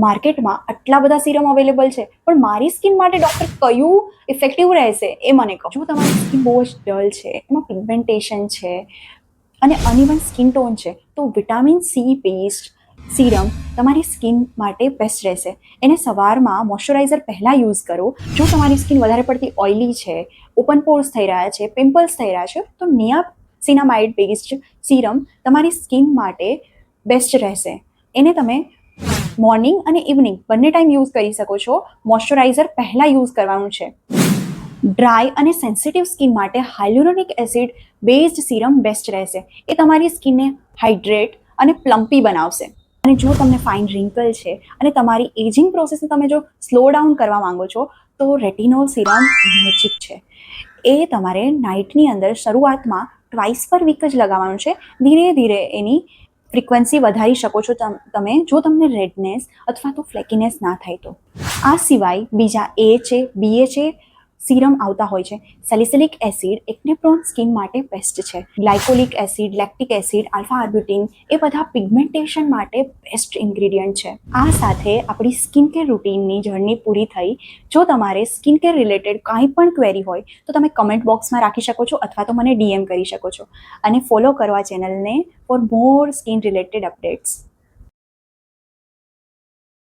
માર્કેટમાં આટલા બધા સિરમ અવેલેબલ છે, પણ મારી સ્કિન માટે ડૉક્ટર કયું ઇફેક્ટિવ રહેશે એ મને કહો. જો તમારી સ્કિન બહુ જ ડલ છે, એમાં પિગમેન્ટેશન છે અને અનઇવન સ્કિન ટોન છે, તો વિટામિન સી પેસ્ટ સિરમ તમારી સ્કિન માટે બેસ્ટ રહેશે. એને સવારમાં મોઇશ્ચરાઇઝર પહેલાં યુઝ કરો. જો તમારી સ્કિન વધારે પડતી ઓઇલી છે, ઓપન પોર્સ થઈ રહ્યા છે, પિમ્પલ્સ થઈ રહ્યા છે, તો નિયાસિનામાઇડ બેસ્ડ સિરમ તમારી સ્કિન માટે બેસ્ટ રહેશે. એને તમે મોર્નિંગ અને ઇવનિંગ બંને ટાઈમ યુઝ કરી શકો છો. મોઇશ્ચરાઇઝર પહેલાં યુઝ કરવાનું છે. ડ્રાય અને સેન્સિટિવ સ્કિન માટે હાઇલ્યુરોનિક એસિડ બેઝડ સિરમ બેસ્ટ રહેશે. એ તમારી સ્કિનને હાઇડ્રેટ અને પ્લમ્પી બનાવશે. અને જો તમને ફાઇન રિંકલ છે અને તમારી એજિંગ પ્રોસેસને તમે જો સ્લો ડાઉન કરવા માંગો છો, તો રેટિનોલ સિરમ મેજિક છે. એ તમારે નાઇટની અંદર શરૂઆતમાં ટ્વાઇસ પર વીક જ લગાવવાનું છે. ધીરે ધીરે એની ફ્રિકવન્સી વધારી શકો છો તમે, જો તમને રેડનેસ અથવા તો ફ્લેકીનેસ ના થાય તો. આ સિવાય બીજા એ છે, બીએ છે સિરમ આવતા હોય છે. Salicylic acid acne prone skin માટે બેસ્ટ છે. Glycolic acid, lactic acid, alpha arbutin એ બધા પિગમેન્ટેશન માટે બેસ્ટ ઇન્ગ્રીડિયન્ટ છે. આ સાથે આપણી સ્કિન કેર રૂટીનની જર્ની પૂરી થઈ. જો તમારે સ્કિન કેર રિલેટેડ કાંઈ પણ ક્વેરી હોય તો તમે કમેન્ટ બોક્સમાં રાખી શકો છો અથવા તો મને DM કરી શકો છો. અને ફોલો કરવા ચેનલને for more skin related updates.